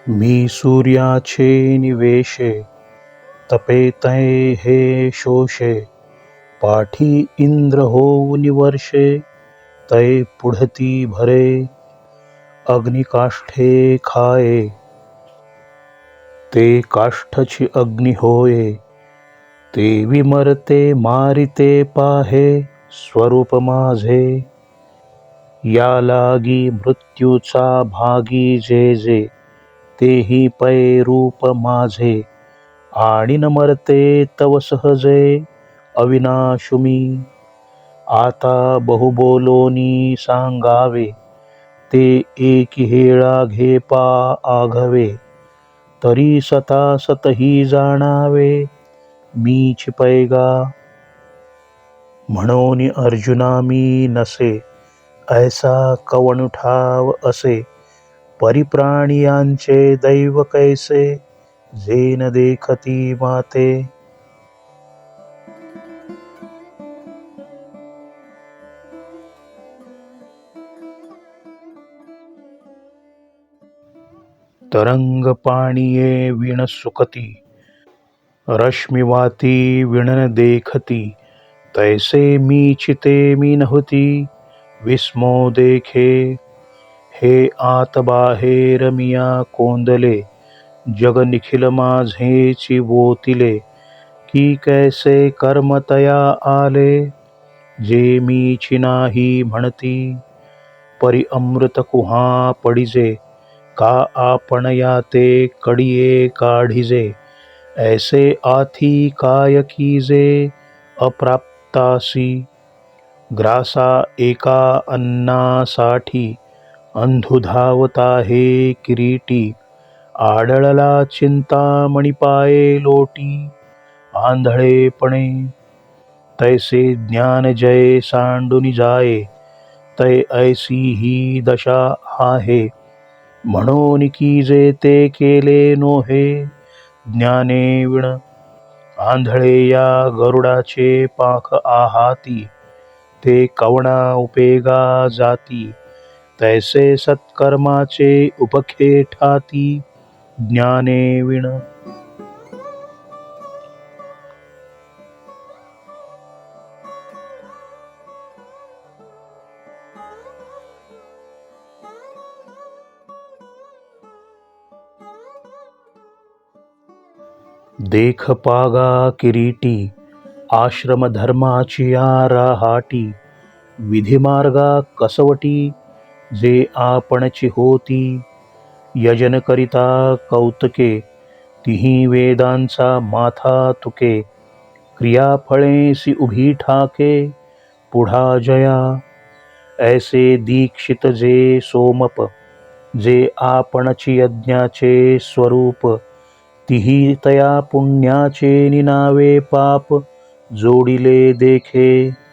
मी सूर्याचे निवेशे, तपे तै हे शोषे. पाठी इंद्र होऊनि वर्षे, तै पुढती भरे. अग्निकाष्ठे खाये, ते काष्ठची अग्नी होये. ते विमरते मारिते पाहे, स्वरूप माझे. या लागी मृत्यूचा भागी जे जे, तेही पै रूप माझे. आणि न मरते तव सहजे, अविनाशु मी. आता बहु बोलोनी सांगावे, ते एकी हेळा घेपा आघवे. तरी सता सतही जाणावे, मीच पैगा. म्हणून अर्जुना मी नसे, ऐसा कवण ठाव असे. परिप्राणियांचे दैव कैसे, जे न देखती माते. तरंग पाणिये विण सुकती, रश्मिवाती विण न देखती. तैसे मी चिते मी नहुती, विस्मो देखे. हे आत बाहेर मिया कोंदले, जग निखिल माझेची वोतिले. की कैसे कर्म तया आले, जे मीची नाही म्हणती. परी अमृत कुहा पडिजे, का आपण याते कडिये काढिजे. ऐसे आथी काय कीजे, अप्राप्तासी. ग्रासा एका अन्नासाठी, अंधु धावता हे किरीटी. आढळला चिंतामणी पाये लोटी, आंधळेपणे. तैसे ज्ञान जय सांडूनि जाये, तै ऐसी ही दशा आहे. म्हणून की जे ते केले नोहे, ज्ञाने विण. आंधळे या गरुडाचे पाख आहाती, ते कवणा उपेगा जाती. तैसे सत्कर्माचे उपखे ठाती, ज्ञाने विण. देख पागा किरीटी, आश्रम धर्माची या राहाटी. विधिमार्गा कसवटी, जे आपणची होती. यजन करिता कौतके, तिही वेदांचा माथा तुके. क्रियाफळेसी उभी ठाके, पुढा जया. ऐसे दीक्षित जे सोमप, जे आपणची यज्ञाचे स्वरूप. तिही तया पुण्याचे निनावे पाप, जोडिले देखे.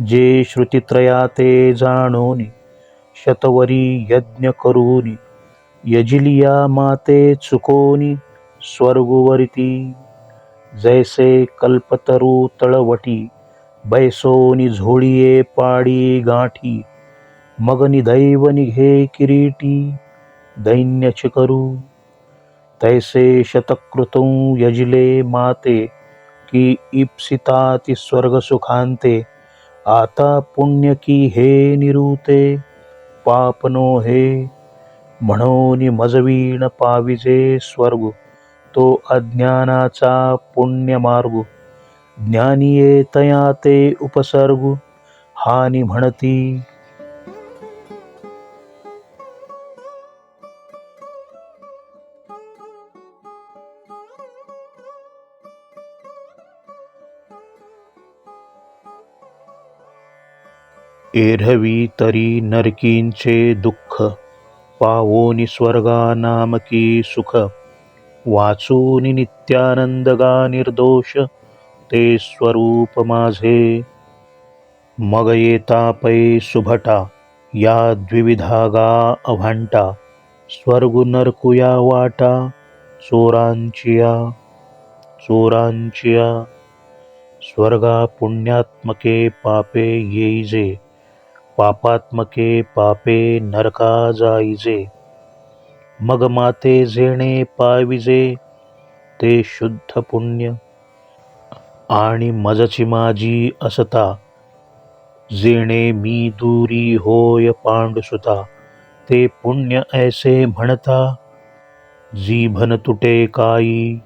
जे श्रुतित्रयाते जाणोनी, शतवरी यज्ञ करूनी. यजिलिया माते चुकोनी, स्वर्गवरिती. जैसे कल्पतरू तळवटी, बैसोनी झोळिये पाडी गाठी. मग निदैव निघे किरीटी, दैन्यच करू. तैसे शतकृतुं यजिले माते, की इप्सिताति स्वर्ग सुखांते. आता पुण्य की हे निरूते, पाप नो हे. म्हणून मजवीण पाविजे स्वर्ग, तो अज्ञानाचा पुण्य मार्ग. ज्ञानिये तया ते उपसर्ग, हानी म्हणती. एरवी तरी नरकींचे दुःख, पावोनी स्वर्गा नामकी सुख. वाचूनी नित्यानंदगा निर्दोष, ते स्वरूप माझे. मग येता पै सुभटा, या द्विविधागा अभांटा. स्वर्ग नरकुया वाटा, चोरांचिया. चोरांचिया. स्वर्गा पुण्यात्मके पापे येईजे, पापात्मके पापे नरका जाईजे. मग माते जेणे पाविजे ते शुद्ध पुण्य. आणि मजची माझी असता जेणे मी दूरी होय पांडुसुता. ते पुण्य ऐसे म्हणता जीभन तुटे काई.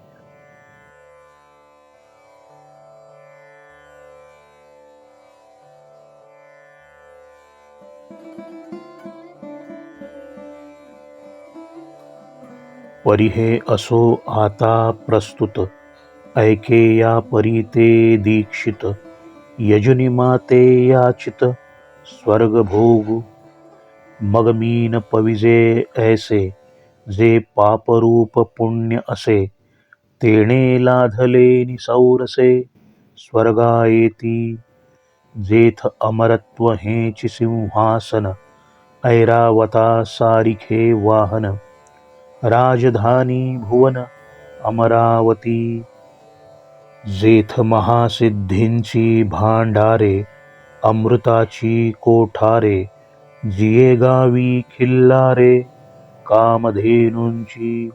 परी हे असो आता प्रस्तुत ऐके या परी ते दीक्षित. यजुनी माते याचित स्वर्ग भोगू. मग मीन पविजे ऐसे जे पापरूप पुण्य असे. तेणे लाधले निसौरसे स्वर्गा येती. जेथ अमरत्व हेची सिंहासन ऐरावता सारिखे वाहन. राजधानी भुवन अमरावती. जेथ महासिद्धींची भांडारे अमृताची कोठारे. जिये गावी खिल्लारे कामधेनूंची.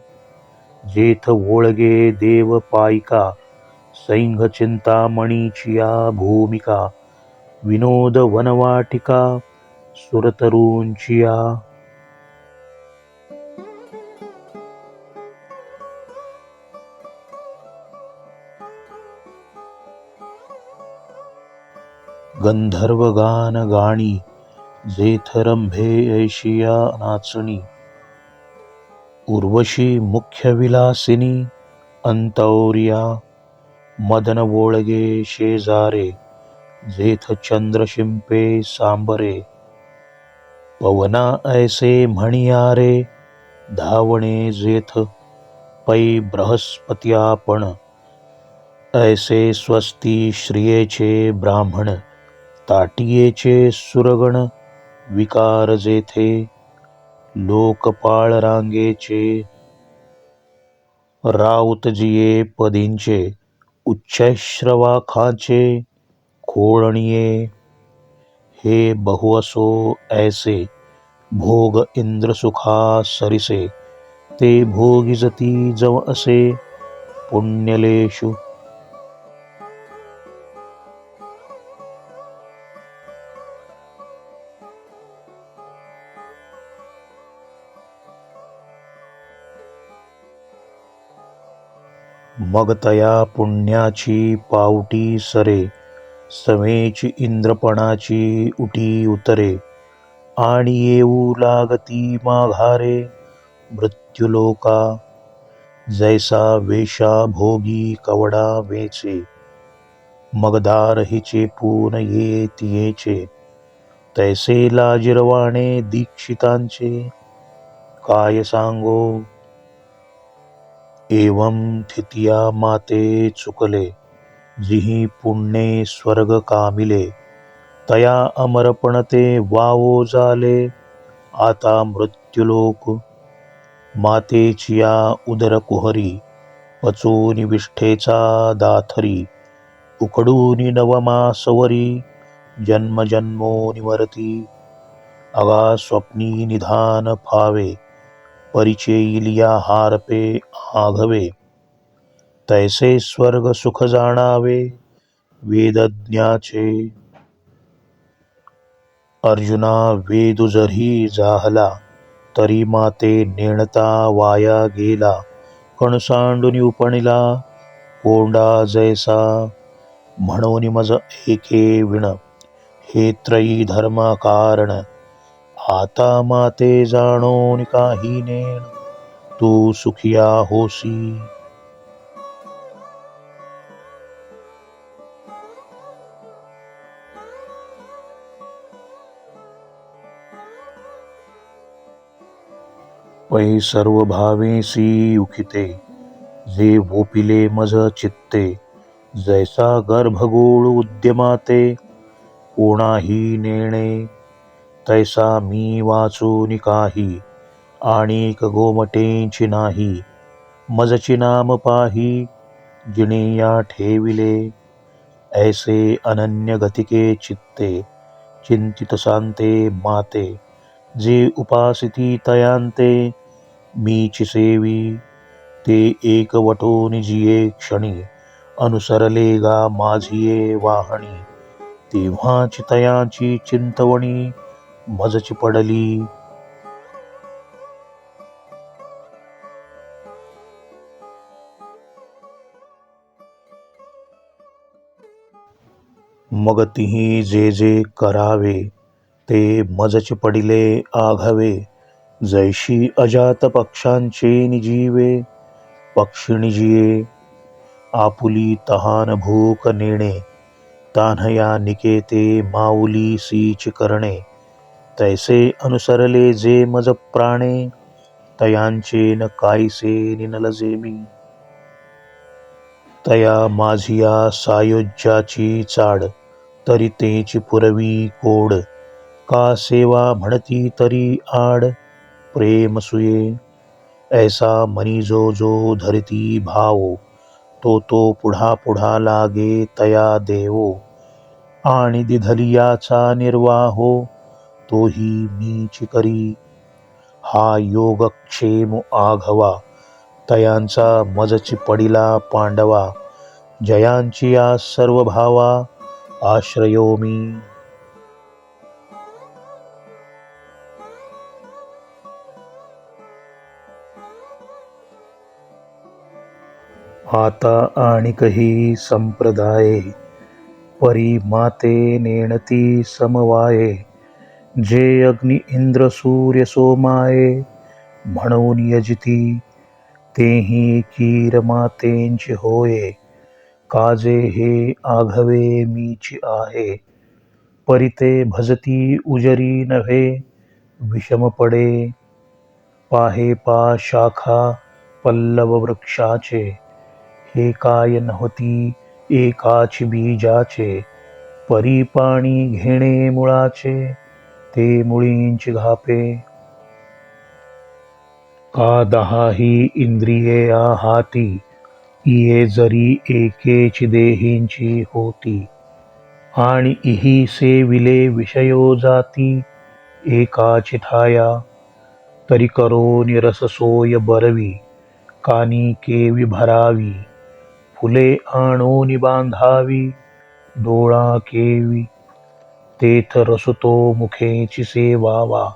जेथ वोळगे देव पायिका सैंघ चिंतामणीचिया भूमिका. विनोद वनवाटिका सुरतरूंचिया. गंधर्वगान गाणी जेथ रंभे ऐशिया नाचणी. उर्वशी मुख्य विलासिनी अंतौर्या. मदन वोळगे शेजारे जेथ चंद्र शिंपे सांबरे. पवना ऐसे म्हणियारे धावणे जेथ पै बृहस्पत्यापण. ऐसे स्वस्ती श्रियेचे ब्राह्मण ताटियेचे सुरगण. विकार जेथे लोकपाळ रांगेचे. राऊतजिये पदींचे उच्चैश्रवाखाचे खोळणिये. हे बहु असो ऐसे भोग इंद्रसुखा सरिसे. ते भोगिजती जव असे पुण्यलेशु. मग तया पुण्याची पावटी सरे. समेची इंद्रपणाची उटी उतरे. आणि येऊ लागती माघारे मृत्युलोका. जैसा वेशा भोगी कवडा वेचे. मग दार हिचे पून येतीयेचे. तैसे लाजिरवाणे दीक्षितांचे काय सांगो. एवं थितिया माते चुकले जिही पुण्ये स्वर्ग कामिले. तया अमरपणते वावो झाले आता मृत्युलोक. मातेचिया उदर कुहरी पचोनी विष्ठेचा दाथरी. उकडूनी नवमासवरी जन्मजन्मोनी मरती. अगा स्वप्नी निधान फावे परिचेइलिया हारपे आघवे. तैसे स्वर्ग सुख जाणावे वेदज्ञाचे. अर्जुना वेदू जरी जाहला तरी माते नेणता वाया गेला. कणसांडूनी उपणिला कोंडा जैसा. म्हणून मज एके विण हे त्रयी धर्मा कारण. आता माते जाणोनी काही नेण तू सुखिया होसी. पै सर्व भावेसी उखिते जे वोपिले मज चित्ते. जैसा गर्भगोळ उद्यमाते कोणाही नेणे. तैसा मी वाचूनि काही आणिक गोमटेंची नाही. मजची नाम पाही जिने या ठेविले. ऐसे अनन्य गतिके चित्ते चिंतित सांते माते. जे उपासिती तयांते मीची सेवी ते एकवटोनी जिये क्षणी, अनुसरले गा माझिये वाहणी. तेव्हाची तयाची चिंतवणी, मजची पडली. मग तिही जे जे करावे, ते मजच पडिले आघावे. जैशी अजात पक्षांचे निजीवे, पक्षी जिये. आपुली तहान भूक नेणे, तान्हया निकेते माऊली सीच करणे. तैसे अनुसरले जे मज प्राणे, तयांचे न कायसे निनलजे मी. तया माझिया सायुज्याची चाड, तरी तेची पुरवी कोड. का सेवा म्हणती तरी आड, प्रेम सुये. ऐसा मनी जो जो धरती भावो, तो तो पुढा पुढा लागे तया देवो. आणि दिधलियाचा निर्वाहो, तोही मीच करी. हा योगक्षेम आघवा, तयांचा मजची पडिला पांडवा. जयांची या सर्व भावा, आश्रयो मी. आता आणिकही संप्रदाये, परी माते नेणती समवाये. जे अग्नि इंद्र सूर्य सोमाये, म्हणून यजती. तेही कीर मातेंचे होये, काजे हे आघवे मीच आहे. परिते भजती उजरी नव्हे, विषम पडे. पाहे पा शाखा पल्लव वृक्षाचे, हे काय नव्हती एकाच बीजाचे. परी पाणी घेणे मुळाचे, ते मुळींच घापे. का दहाही इंद्रिये हाती, ये जरी एकेच देहींची होती. आणि इही सेविले विषयो जाती, एकाच ठाया. तरी करो निरस सोय बरवी, कानी केवी भरावी. फुले आणून बांधावी, डोळा केवी. तेथ रसतो मुखेची सेवावा,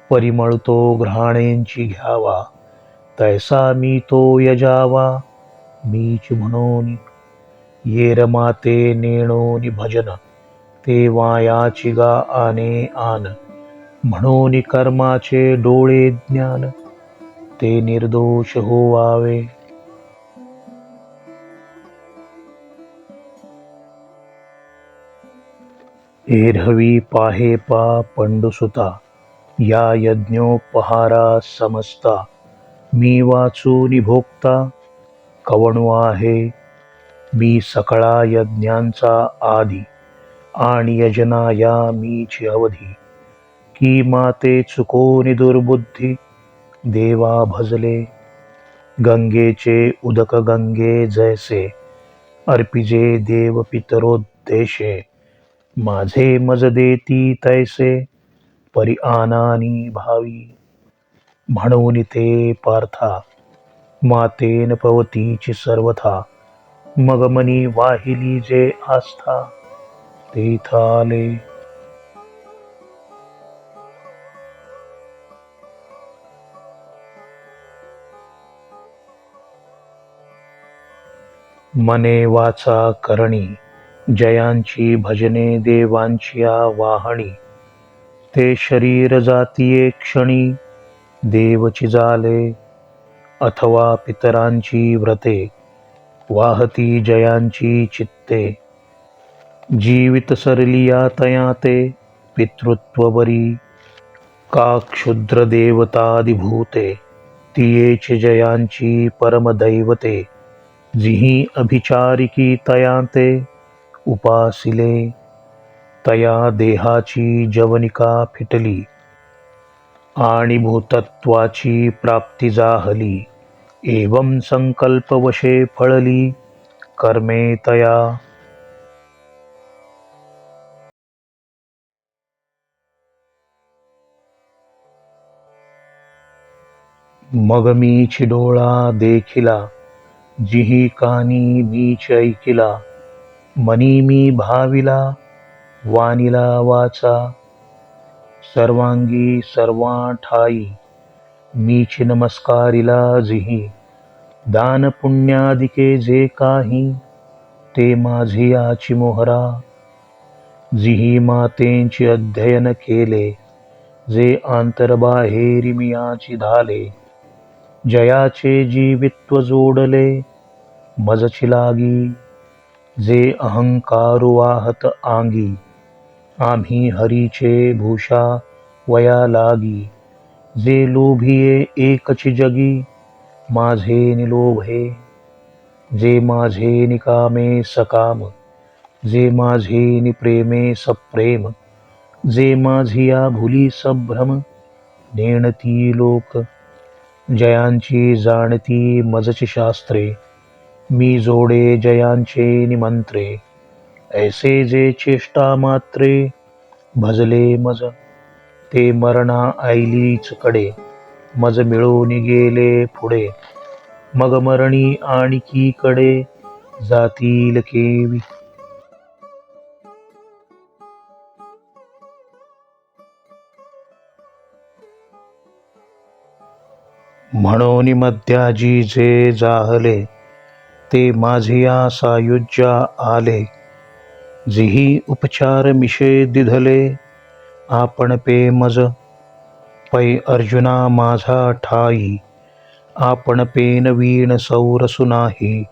परिमळतो घ्राणेंची घ्यावा. तैसा मी तो यजावा, मीच म्हणून. ये रमाते नेणोनी भजन, ते वायाची गा आने आन. म्हणून कर्माचे डोळे ज्ञान, ते निर्दोष होवावे. एरहवी पाहे पा पंडुसुता, या यज्ञोपहारा समजता. मी वाचून भोगता, कवणू आहे. मी सकळा यज्ञांचा आधी, आणि यजना या मीच अवधी. की माते चुकोनी दुर्बुद्धी, देवा भजले. गंगेचे उदक गंगे जैसे, अर्पिजे देव पितरोद्देशे. माझे मज देती तैसे, परी आनानी भावी. म्हणून ते पार्था, मातेन पवतीची सर्वथा. मग मनी वाहिली जे आस्था, तेथ आले. मने वाचा करणी, जयांची भजने देवांची वाहणी. ते शरीर जातीये क्षणी, देवची जाले. अथवा पितरांची व्रते, वाहती जयांची चित्ते. जीवित सरलिया तया ते, पितृत्व बरी. का क्षुद्र देवतादिभूते, तियेच जयांची परमदैवते. जिही अभिचारिकी तया ते, उपासिले. तया देहाची जवनिका फिटली, आणि भूतत्वाची प्राप्ती जाहली. एवं संकल्पवशे फळली, कर्मे तया. मग मीची डोळा देखिला, जिही कानी मीच ऐकिला, मनी मी भाविला, वानिला वाचा, सर्वांगी सर्वा ठाई, मीची नमस्कारिला जिही, दान पुण्यादिके जे काही, ते माझी आची मोहरा, जिही मातेंचे अध्ययन केले, जे आंतरबाहेरी मियाची धाले, जयाचे जीवित्व जोडले, मजची लागी, जे अहंकारू वाहत आंगी, आम्ही हरीचे भूषा वया लागी, जे लोभिये एकची जगी, माझे निलोभे, जे माझे निकामे सकाम, जे माझे निप्रेमे सप्रेम, जे माझिया भुली संभ्रम, नेणती लोक, जयांची जाणती मजची शास्त्रे, मी जोडे जयांचे निमंत्रे, ऐसे जे चेष्टा मात्रे, भजले मज, ते मरणा ऐलीच कडे, मज मिळून गेले पुढे, मग मरणी आणिकी कडे, जातील केवी. म्हणून मध्याजी जे जाहले, ते माझिया सायुज्या आले, जिही उपचार मिशे दिधले, आपण पे मज, पै अर्जुना माझा ठाई, आपण पेन वीण सौरसु नाही,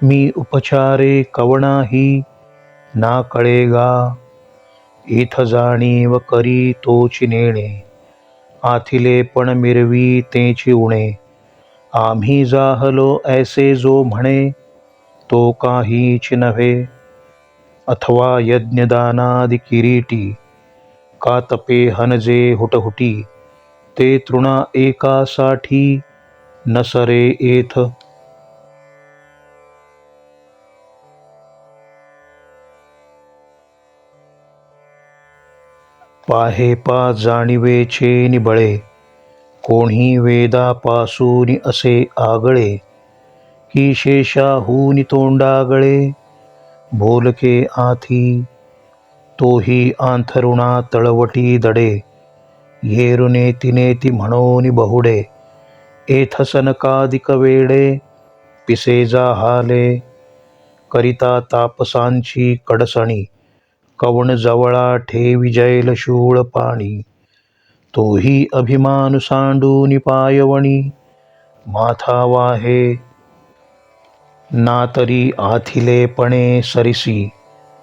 मी उपचारे कवणाही, ना कळेगा, इथ जाणीव करी तोची नेणे, आथिले पण मिरवी तेची उणे, आम्ही जाहलो ऐसे जो म्हणे, तो काहीच नव्हे, अथवा यज्ञदानादि किरीटी, का तपे हनजे हुटहुटी, ते तृणा एकासाठी, नसरे एथ. पाहे पा जाणिवेचे निबळे, कोणी वेदापासून असे आगळे, की शेषाहून तोंडागळे, बोलके आथी, तोही आंथरुणा तळवटी दडे, येरुनेती नेती म्हणून बहुडे, एथ सनकादिक वेडे, पिसे जाहाले, करिता तापसांची कडसणी, कवण जवळा ठेवी जैल शूळ पाणी, तोही अभिमान सांडून पायवणी, माथा वाहे, ना तरी आथिलेपणे सरिसी,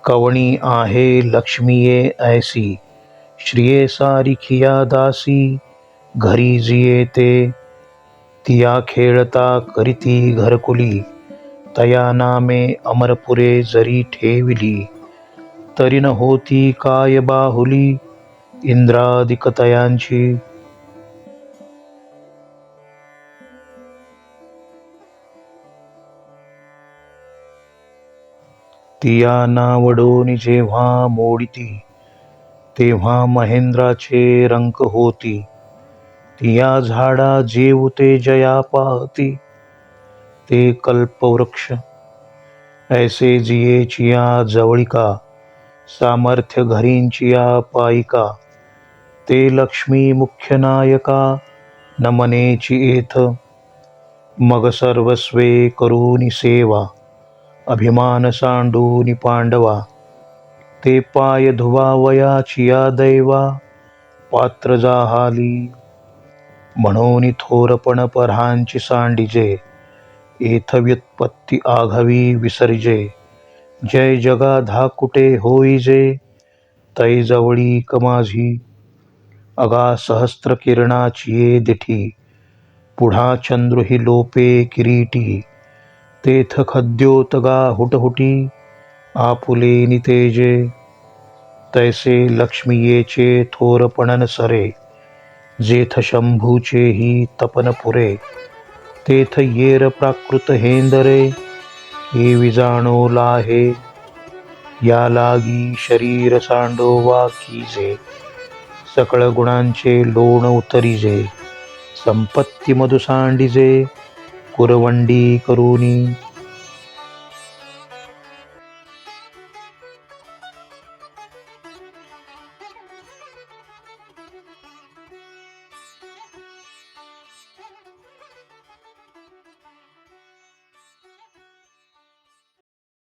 कवणी आहे लक्ष्मीये ऐसी, श्रिये सारिखिया दासी, घरी जिये ते, तिया खेळता करीती घरकुली, तया नामे अमरपुरे जरी ठेविली, तरी न होती काय बाहुली, इंद्रादिक तयांची. तिया नावडोनी जेव्हा मोडिती, तेव्हा महेंद्राचे रंक होती, तिया झाडा जेवते जया पाहती, ते कल्पवृक्ष, ऐसे जियेचिया जवळिका, सामर्थ्य घरींचिया पायिका, ते लक्ष्मी मुख्य नायका, नमनेची एथ, मग सर्वस्वे करूनी सेवा, अभिमान सांडूनी पांडवा, ते पाय धुवावयाचिया दैवा, पात्र जाहाली, म्हणून थोरपण परांची सांडिजे, एथ व्युत्पत्ती आघवी विसर्जे, जय जगा धाकुटे होईजे, तै जवळी कमाझी, अगा सहस्त्र किरणाची ये दिठी, पुढा चंद्रुही लोपे किरीटी, तेथ खद्योतगा हुटहुटी, आपुले नितेजे, तैसे लक्ष्मीयेचे थोरपणन सरे, जेथ शंभूचेही तपन पुरे, तेथ येर प्राकृत हेंदरे, हे विजाणो लाहे, या लागी शरीर सांडोवा कीजे, सकळ गुणांचे लोण उतरिजे, संपत्ती मधुसांडिजे कुरवंडी करुनी